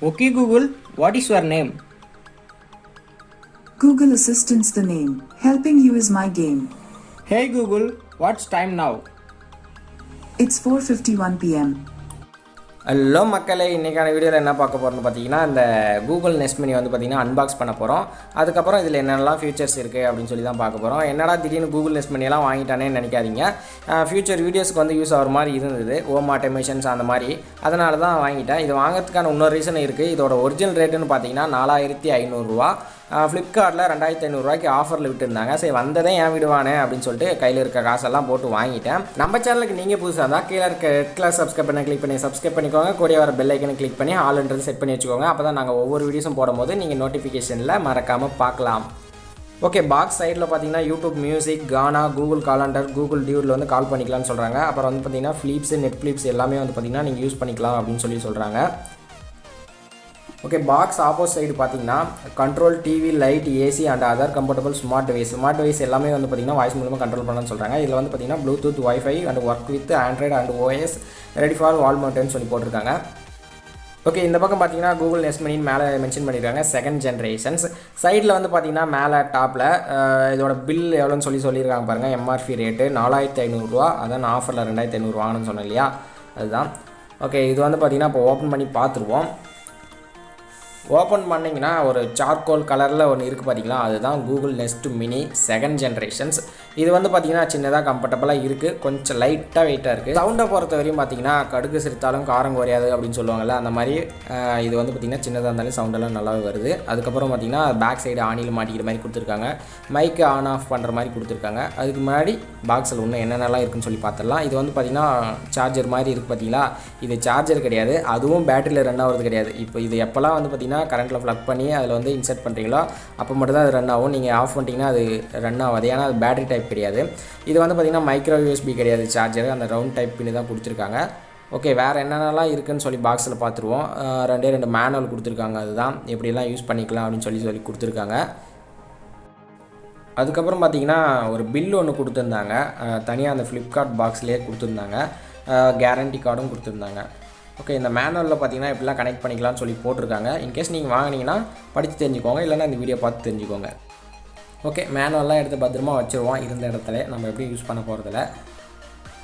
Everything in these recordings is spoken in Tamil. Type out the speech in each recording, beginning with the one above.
Okay Google, what is your name? Google Assistant's the name. Helping you is my game. Hey Google, what's time now? It's 4:51 p.m. Hello மக்களே, இன்றைக்கான வீடியோவில் என்ன பார்க்க போகிறோம்னு பார்த்தீங்கன்னா, இந்த கூகுள் நெஸ்ட் மினி வந்து பார்த்திங்கன்னா அன்பாக்ஸ் பண்ண போகிறோம். அதுக்கப்புறம் இதில் என்னென்னலாம் ஃபியூச்சர்ஸ் இருக்குது அப்படின்னு சொல்லி தான் பார்க்க போகிறோம். என்னடா திடீர்னு கூகுள் நெஸ்ட் மினியெல்லாம் வாங்கிட்டானேன்னு நினைக்காதீங்க. ஃபியூச்சர் வீடியோஸ்க்கு வந்து யூஸ் ஆகிற மாதிரி இருந்தது, ஹோம் ஆட்டோமேஷன்ஸ் அந்த மாதிரி. அதனால தான் வாங்கிட்டேன். இது வாங்கிறதுக்கான இன்னொரு ரீசன் இருக்குது. இதோட ஒரிஜினல் ரேட்டுன்னு பார்த்தீங்கன்னா 4500 ஃப்ளிப்கார்ட்டில் 2500 ஆஃபரில் விட்டுருந்தாங்க. சரி, வந்ததே ஏன் விடுவானே அப்படின்னு சொல்லிட்டு கையில் இருக்க காசெல்லாம் போட்டு வாங்கிட்டேன். நம்ம சேனலுக்கு நீங்கள் புதுசாக தான் கீழே இருக்க ரெட் கலர் சப்ஸ்கிரைப் பண்ண கிளிக் பண்ணி சப்ஸ்கிரைப் பண்ணிக்கோங்க. கூடிய வர பெல் ஐக்கனை கிளிக் பண்ணி ஆல்ன்றது செட் பண்ணி வச்சுக்கோங்க. அப்போ தான் நாங்கள் ஒவ்வொரு வீடியோஸும் போடும்போது நீங்கள் நோட்டிஃபிகேஷனில் மறக்காமல் பார்க்கலாம். ஓகே, பாக்ஸ் சைடில் பார்த்தீங்கன்னா யூடியூப் மியூசிக், கானா, கூகுள் காலண்டர், கூகுள் டியூரில் வந்து கால் பண்ணிக்கலாம்னு சொல்கிறாங்க. அப்புறம் வந்து பார்த்தீங்கன்னா ஃப்ளிப்ஸு, நெட் ஃப்ளிப்ஸ் எல்லாமே வந்து பார்த்தீங்கன்னா நீங்கள் யூஸ் பண்ணிக்கலாம் அப்படின்னு சொல்லி சொல்கிறாங்க. ஓகே, பாக்ஸ் ஆப்போசிட் சைடு பார்த்தீங்கன்னா control TV, light, AC and other comfortable smart device எல்லாமே வந்து பார்த்தீங்கன்னா வாய்ஸ் மூலமாக கண்ட்ரோல் பண்ணலாம்னு சொல்கிறாங்க. இதில் வந்து பார்த்தீங்கன்னா bluetooth, wifi and work with android and OS, ready for wall மவுண்ட்னு சொல்லி போட்டிருக்காங்க. ஓகே, இந்த பக்கம் பார்த்தீங்கன்னா கூகுள் நெஸ்ட் மினின்னு மேலே மென்ஷன் பண்ணியிருக்காங்க, செகண்ட் ஜென்ரேஷன்ஸ். சைடில் வந்து பார்த்தீங்கன்னா மேலே டாப்பில் இதோட பில் எவ்வளோன்னு சொல்லியிருக்காங்க பாருங்கள். எம்ஆர்பி ரேட்டு 4500, அதான் ஆஃபரில் 2500 வாங்கணும்னு சொன்னேன் இல்லையா, அதுதான். ஓகே, இது வந்து பார்த்தீங்கன்னா இப்போ ஓப்பன் பண்ணி பார்த்துருவோம். ஓப்பன் பண்ணிங்கன்னா ஒரு சார்கோல் கலரில் ஒன்று இருக்குது பார்த்தீங்களா, அதுதான் Google Nest mini second generations. இது வந்து பார்த்திங்கன்னா சின்னதாக கம்ஃபர்டபுளாக இருக்குது, கொஞ்சம் லைட்டாக வெயிட்டாக இருக்குது. சவுண்டை பொறுத்த வரையும் பார்த்திங்கன்னா கடுகு சிரித்தாலும் காரம் குறையாது அப்படின்னு சொல்லுவாங்கள்ல, அந்த மாதிரி இது வந்து பார்த்திங்கன்னா சின்னதாக இருந்தாலும் சவுண்டெல்லாம் நல்லாவே வருது. அதுக்கப்புறம் பார்த்திங்கன்னா பேக் சைடு ஆணியில் மாட்டிக்கிற மாதிரி கொடுத்துருக்காங்க, மைக்கு ஆன் ஆஃப் பண்ணுற மாதிரி கொடுத்துருக்காங்க. அதுக்கு முன்னாடி பாக்ஸில் இன்னும் என்னென்னலாம் இருக்குன்னு சொல்லி பார்த்துடலாம். இது வந்து பார்த்திங்கன்னா சார்ஜர் மாதிரி இருக்குது பார்த்தீங்களா, இது சார்ஜர் கிடையாது, அதுவும் பேட்டரியில் ரன் ஆகிறது கிடையாது. இப்போ இது எப்போல்லாம் வந்து பார்த்திங்கன்னா கரண்ட்டில் ப்ளக் பண்ணி அதில் வந்து இன்சர்ட் பண்ணுறீங்களோ அப்போ மட்டும் தான் அது ரன் ஆகும். நீங்கள் ஆஃப் பண்ணிட்டீங்கன்னா அது ரன் ஆகாது, ஏன்னா அது பேட்டரி டைப் கிடையாது. இது வந்து பார்த்திங்கன்னா மைக்ரோ யூஎஸ்பி கிடையாது, சார்ஜர் அந்த ரவுண்ட் டைப் பின்னு தான் கொடுத்துருக்காங்க. ஓகே, வேறு என்னென்னலாம் இருக்குதுன்னு சொல்லி பாக்ஸில் பார்த்துருவோம். ரெண்டு மேனுவல் கொடுத்துருக்காங்க, அதுதான் எப்படிலாம் யூஸ் பண்ணிக்கலாம் அப்படின்னு சொல்லி கொடுத்துருக்காங்க. அதுக்கப்புறம் பார்த்திங்கன்னா ஒரு பில் ஒன்று கொடுத்துருந்தாங்க, தனியாக அந்த ஃப்ளிப்கார்ட் பாக்ஸ்லேயே கொடுத்துருந்தாங்க, கேரண்டி கார்டும் கொடுத்துருந்தாங்க. ஓகே, இந்த மேனுவலில் பார்த்தீங்கன்னா எப்படிலாம் கனெக்ட் பண்ணிக்கலாம்னு சொல்லி போட்டிருக்காங்க. இன்கேஸ் நீங்கள் வாங்கினீங்கன்னா படித்து தெரிஞ்சுக்கோங்க, இல்லைனா இந்த வீடியோ பார்த்து தெரிஞ்சுக்கோங்க. ஓகே, மேனுவல்லாம் எடுத்து பத்திரமா வச்சுருவோம் இருந்த இடத்துல, நம்ம எப்படி யூஸ் பண்ண போகிறதில்ல.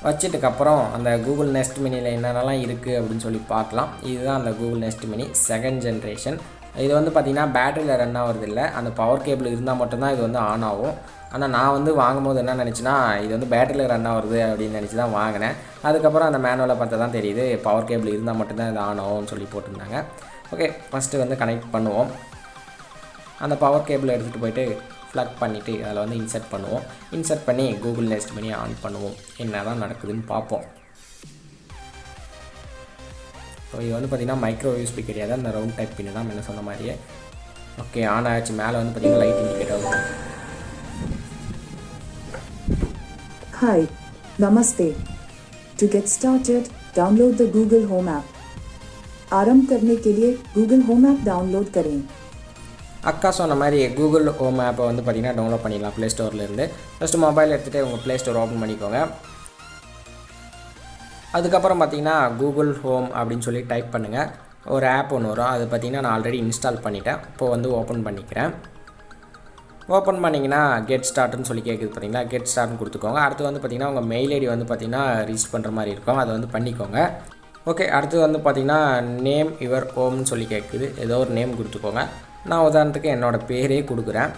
வச்சுட்டுக்கப்புறம் அந்த கூகுள் நெஸ்ட் மினியில் என்னென்னலாம் இருக்குது அப்படின்னு சொல்லி பார்க்கலாம். இதுதான் அந்த Google Nest mini second generation. இது வந்து பார்த்திங்கன்னா பேட்டரியில் ரன் ஆகிறது இல்லை, அந்த பவர் கேபிள் இருந்தால் மட்டும்தான் இது வந்து ஆன் ஆகும். ஆனால் நான் வந்து வாங்கும்போது என்ன நினச்சின்னா இது வந்து பேட்டரியில் ரன் ஆகுறது அப்படின்னு நினச்சி தான் வாங்கினேன். அதுக்கப்புறம் அந்த மேனுவலை பார்த்தா தான் தெரியுது பவர் கேபிள் இருந்தால் மட்டும்தான் இது ஆன் ஆகும்னு சொல்லி போட்டிருந்தாங்க. ஓகே, ஃபஸ்ட்டு வந்து கனெக்ட் பண்ணுவோம். அந்த பவர் கேபிளை எடுத்துகிட்டு போய்ட்டு ப்ளக் பண்ணிவிட்டு அதில் வந்து இன்சர்ட் பண்ணுவோம். இன்சர்ட் பண்ணி கூகுள் நெஸ்ட் பண்ணி ஆன் பண்ணுவோம். என்ன தான் நடக்குதுன்னு பார்ப்போம். ஸோ இது வந்து பார்த்திங்கன்னா மைக்ரோ யூஎஸ்பி கிடையாது, அந்த ரவுண்ட் டைப் பின்னு தான் என்ன சொன்ன மாதிரியே. ஓகே, ஆன் ஆகிடுச்சு. மேலே வந்து பார்த்திங்கன்னா லைட் இண்டிகேட் ஆகும். Hi, Namaste. To get started, download the Google Home app. आरंभ करने के लिए Google Home app डाउनलोड करें. அக்கா சொன்ன மாதிரி கூகுள் ஹோம் ஆப்பை வந்து பார்த்திங்கன்னா டவுன்லோட் பண்ணிடலாம் ப்ளே ஸ்டோர்லேருந்து. ஃபஸ்ட்டு மொபைல் எடுத்துகிட்டு உங்கள் ப்ளே ஸ்டோர் ஓப்பன் பண்ணிக்கோங்க. அதுக்கப்புறம் பார்த்திங்கன்னா கூகுள் ஹோம் அப்படின்னு சொல்லி டைப் பண்ணுங்கள். ஒரு ஆப் ஒன்று வரும், அது பார்த்திங்கன்னா நான் ஆல்ரெடி இன்ஸ்டால் பண்ணிட்டேன். இப்போது வந்து ஓப்பன் பண்ணிக்கிறேன். ஓப்பன் பண்ணிங்கன்னா கெட் ஸ்டார்ட்னு சொல்லி கேட்குது பார்த்தீங்களா, கெட் ஸ்டார்ட்னு கொடுத்துக்கோங்க. அடுத்து வந்து பார்த்திங்கன்னா உங்கள் மெயில் ஐடி வந்து பார்த்திங்கன்னா ரிஜிஸ்டர் பண்ணுற மாதிரி இருக்கும், அதை வந்து பண்ணிக்கோங்க. ஓகே, அடுத்து வந்து பார்த்திங்கன்னா நேம் யுவர் ஹோம்னு சொல்லி கேட்குது, ஏதோ ஒரு நேம் கொடுத்துக்கோங்க. நான் உதாரணத்துக்கு என்னோடய பேரே கொடுக்குறேன்.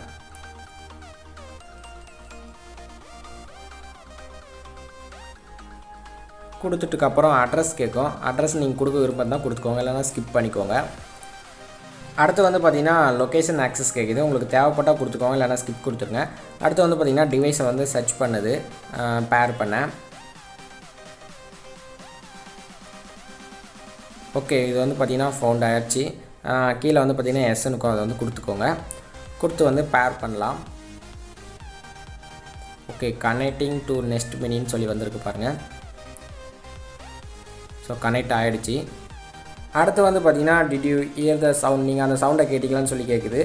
கொடுத்துட்டுக்கப்புறம் அட்ரஸ் கேட்கும். அட்ரஸ் நீங்கள் கொடுக்க விருப்பம் தான் கொடுத்துக்கோங்க, இல்லைனா ஸ்கிப் பண்ணிக்கோங்க. அடுத்து வந்து பார்த்திங்கன்னா லொக்கேஷன் ஆக்சஸ் கேட்குது, உங்களுக்கு தேவைப்பட்டால் கொடுத்துக்கோங்க, இல்லைனா ஸ்கிப் கொடுத்துருங்க. அடுத்து வந்து பார்த்திங்கன்னா டிவைஸை வந்து சர்ச் பண்ணுது, பேர் பண்ண. ஓகே, இது வந்து பார்த்திங்கன்னா ஃபவுண்ட் ஆகிடுச்சு. கீழே வந்து பார்த்திங்கன்னா எஸ்னுக்கும் அதை வந்து கொடுத்துக்கோங்க. கொடுத்து வந்து பேர் பண்ணலாம். ஓகே, கனெக்டிங் டு நெஸ்ட் மினின்னு சொல்லி வந்திருக்கு பாருங்கள். ஸோ கனெக்ட் ஆகிடுச்சு. அடுத்து வந்து பார்த்திங்கன்னா did you here the sound, நீங்கள் அந்த சவுண்டை கேட்டிங்களான்னு சொல்லி கேட்குது,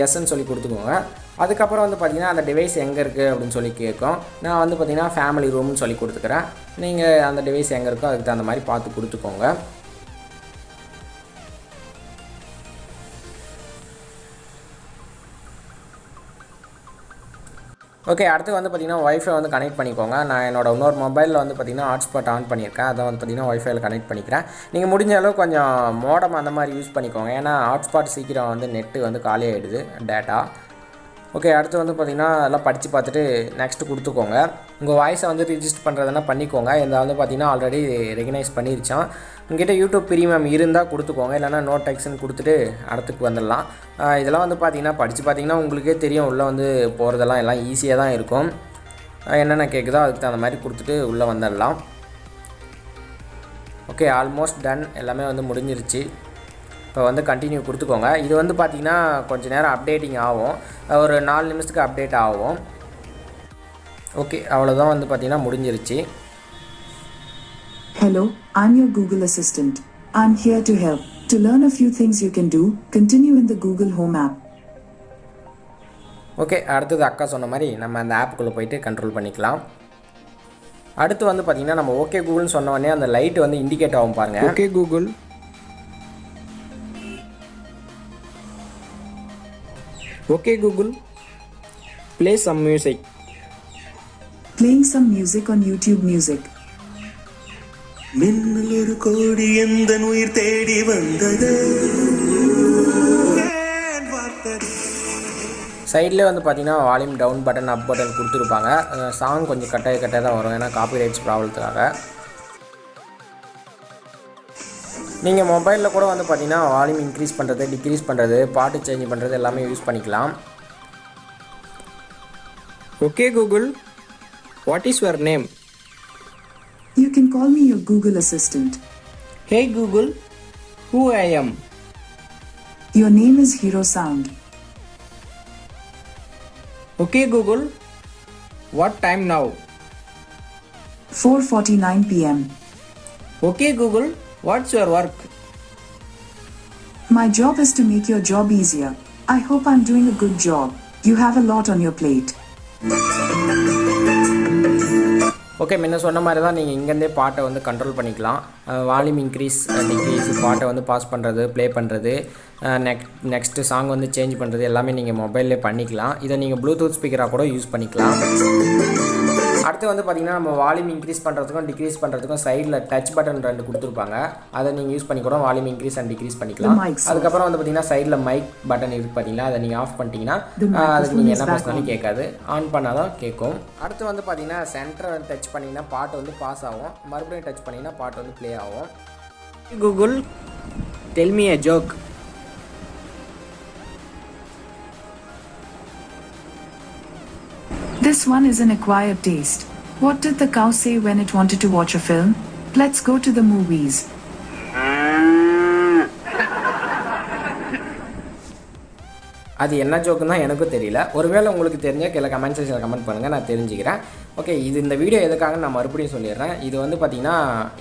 எஸ்ன்னு சொல்லி கொடுத்துக்கோங்க. அதுக்கப்புறம் வந்து பார்த்திங்கன்னா அந்த டிவைஸ் எங்கே இருக்குது அப்படின்னு சொல்லி கேட்கும். நான் வந்து பார்த்திங்கன்னா ஃபேமிலி ரூம்னு சொல்லி கொடுத்துக்கிறேன். நீங்கள் அந்த டிவைஸ் எங்கே இருக்கோ அதுக்கு தகுந்த மாதிரி பார்த்து கொடுத்துக்கோங்க. ஓகே, அடுத்து வந்து பார்த்திங்கன்னா ஒய்ஃபை வந்து கனெக்ட் பண்ணிக்கோங்க. நான் என்னோட இன்னொரு மொபைலில் வந்து பார்த்திங்கன்னா ஹாட்ஸ்பாட் ஆன் பண்ணியிருக்கேன். அதை வந்து பார்த்திங்கன்னா ஒய்ஃபைல கனெக்ட் பண்ணிக்கிறேன். நீங்கள் முடிஞ்ச அளவு கொஞ்சம் மோடம் அந்த மாதிரி யூஸ் பண்ணிக்கோங்க. ஏன்னா ஹாட்ஸ்பாட் சீக்கிரம் வந்து நெட்டு வந்து காலி ஆகிடுது டேட்டா. ஓகே, அடுத்து வந்து பார்த்திங்கன்னா அதெல்லாம் படித்து பார்த்துட்டு நெக்ஸ்ட்டு கொடுத்துக்கோங்க. உங்கள் வாய்ஸை வந்து ரிஜிஸ்டர் பண்ணுறதுனா பண்ணிக்கோங்க. இதை வந்து பார்த்திங்கன்னா ஆல்ரெடி ரெகனைஸ் பண்ணிருச்சான். உங்கள்கிட்ட யூடியூப் ப்ரீமியம் இருந்தால் கொடுத்துக்கோங்க, இல்லைனா நோ டெக்ஸ்ன்னு கொடுத்துட்டு அடுத்துக்கு வந்துடலாம். இதெல்லாம் வந்து பார்த்திங்கன்னா படித்து பார்த்திங்கன்னா உங்களுக்கே தெரியும், உள்ளே வந்து போகிறதெல்லாம் எல்லாம் ஈஸியாக தான் இருக்கும். என்னென்ன கேட்குதோ அதுக்கு தகுந்த மாதிரி கொடுத்துட்டு உள்ளே வந்துடலாம். ஓகே, ஆல்மோஸ்ட் டன், எல்லாமே வந்து முடிஞ்சிருச்சு. இப்போ வந்து கண்டினியூ கொடுத்துக்கோங்க. இது வந்து பார்த்திங்கன்னா கொஞ்சம் நேரம் அப்டேட்டிங் ஆகும், ஒரு 4 நிமிஷத்துக்கு அப்டேட் ஆகும். ஓகே, அவ்வளோதான் வந்து பார்த்திங்கன்னா முடிஞ்சிருச்சு. Hello, I'm your Google Assistant. I'm here to help. To learn a few things you can do, continue in the Google Home app. Okay, அடுத்தது அக்கா சொன்ன மாதிரி நம்ம அந்த ஆப்புக்குள்ளே போயிட்டு கண்ட்ரோல் பண்ணிக்கலாம். அடுத்து வந்து பார்த்திங்கன்னா நம்ம ஓகே கூகுள்னு சொன்ன உடனே அந்த லைட் வந்து இண்டிகேட் ஆகும் பாருங்கள். Okay Google, okay Google, play some music. Playing some music on YouTube Music. மின்னல் ஒரு கோடி எந்தன் உயிர் தேடி வந்தது. சைடில் வந்து பார்த்திங்கன்னா volume down button up button கொடுத்துருப்பாங்க. சாங் கொஞ்சம் கட்டாய தான் வரும், ஏன்னா காப்பிரைட்ஸ் ப்ராப்ளத்துக்காக. நீங்கள் மொபைலில் கூட வந்து பார்த்திங்கன்னா வால்யூம் இன்க்ரீஸ் பண்ணுறது, டிக்ரீஸ் பண்ணுறது, பாட்டு சேஞ்ச் பண்ணுறது எல்லாமே யூஸ் பண்ணிக்கலாம். Okay Google, what is your name? You can call me your Google Assistant. Hey Google, who I am? Your name is Hero Sound. Okay Google, what time now? 4:49 p.m. Okay Google, what's your work? My job is to make your job easier. I hope I'm doing a good job. You have a lot on your plate. Okay, முன்ன சொன்ன மாதிரி தான் நீங்கள் இங்கேருந்தே பாட்டை வந்து கண்ட்ரோல் பண்ணிக்கலாம். வால்யூம் இன்க்ரீஸ் டிக்ரீஸ், பாட்டை வந்து பாஸ் பண்ணுறது, ப்ளே பண்ணுறது, நெக்ஸ்ட்டு சாங் வந்து சேஞ்ச் பண்ணுறது எல்லாமே நீங்கள் மொபைல்லே பண்ணிக்கலாம். இதை நீங்கள் ப்ளூடூத் ஸ்பீக்கராக கூட யூஸ் பண்ணிக்கலாம். அடுத்து வந்து பார்த்திங்கன்னா நம்ம வால்யூம் இன்க்ரீஸ் பண்ணுறதுக்கும் டிக்ரீஸ் பண்ணுறதுக்கும் சைடில் டச் பட்டன் 2 கொடுத்துருப்பாங்க. அதை நீங்கள் யூஸ் பண்ணி கூட வால்யூம் இன்க்ரீஸ் அண்ட் டிக்ரீஸ் பண்ணிக்கலாம். அதுக்கப்புறம் வந்து பார்த்திங்கன்னா சைடில் மைக் பட்டன் இருக்குது பார்த்தீங்களா, அதை நீங்கள் ஆஃப் பண்ணிட்டீங்கன்னா அதுக்கு நீங்கள் என்ன பேசினாலும் கேட்காது, ஆன் பண்ணால் தான் கேட்கும். அடுத்து வந்து பார்த்திங்கன்னா சென்டரை டச் பண்ணிங்கன்னா பாட்டு வந்து பாஸ் ஆகும், மறுபடியும் டச் பண்ணிங்கன்னா பாட்டு வந்து ப்ளே ஆகும். Google, tell me a joke. This one is an acquired taste. What did the cow say when it wanted to watch a film? Let's go to the movies. அது என்ன ஜோக்குன்னு தான் எனக்கும் தெரியல. ஒருவேளை உங்களுக்கு தெரிஞ்சால் கீழே கமெண்ட் செக்ஷனில் கமெண்ட் பண்ணுங்கள், நான் தெரிஞ்சுக்கிறேன். ஓகே, இது இந்த வீடியோ எதுக்காக நான் மறுபடியும் சொல்லிடுறேன். இது வந்து பார்த்திங்கன்னா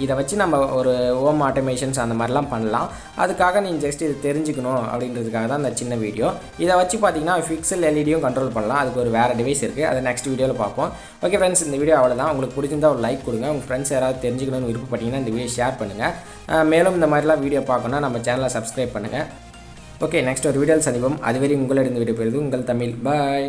இதை வச்சு நம்ம ஒரு ஹோம் ஆட்டோமேஷன்ஸ் அந்த மாதிரிலாம் பண்ணலாம். அதுக்காக நீங்கள் ஜஸ்ட் இது தெரிஞ்சுக்கணும் அப்படின்றதுக்காக தான் இந்த சின்ன வீடியோ. இதை வச்சு பார்த்திங்கன்னா ஃபிக்சல் எல்இடியும் கண்ட்ரோல் பண்ணலாம். அதுக்கு ஒரு வேறு டிவைஸ் இருக்குது, அதை நெக்ஸ்ட் வீடியோவில் பார்ப்போம். ஓகே ஃப்ரெண்ட்ஸ், இந்த வீடியோ அவ்வளோதான். உங்களுக்கு பிடிச்சிருந்தா ஒரு லைக் கொடுங்க. உங்கள் ஃப்ரெண்ட்ஸ் யாராவது தெரிஞ்சுக்கணும்னு விருப்பப்பட்டீங்கன்னா இந்த வீடியோ ஷேர் பண்ணுங்கள். மேலும் இந்த மாதிரிலாம் வீடியோ பார்க்கணுன்னா நம்ம சேனலை சப்ஸ்கிரைப் பண்ணுங்கள். ஓகே, நெக்ஸ்ட் ஒரு வீடியோவில் சந்திப்போம். அதுவரை உங்களிடம் விடைபெறுவது உங்கள் தமிழ். பாய்.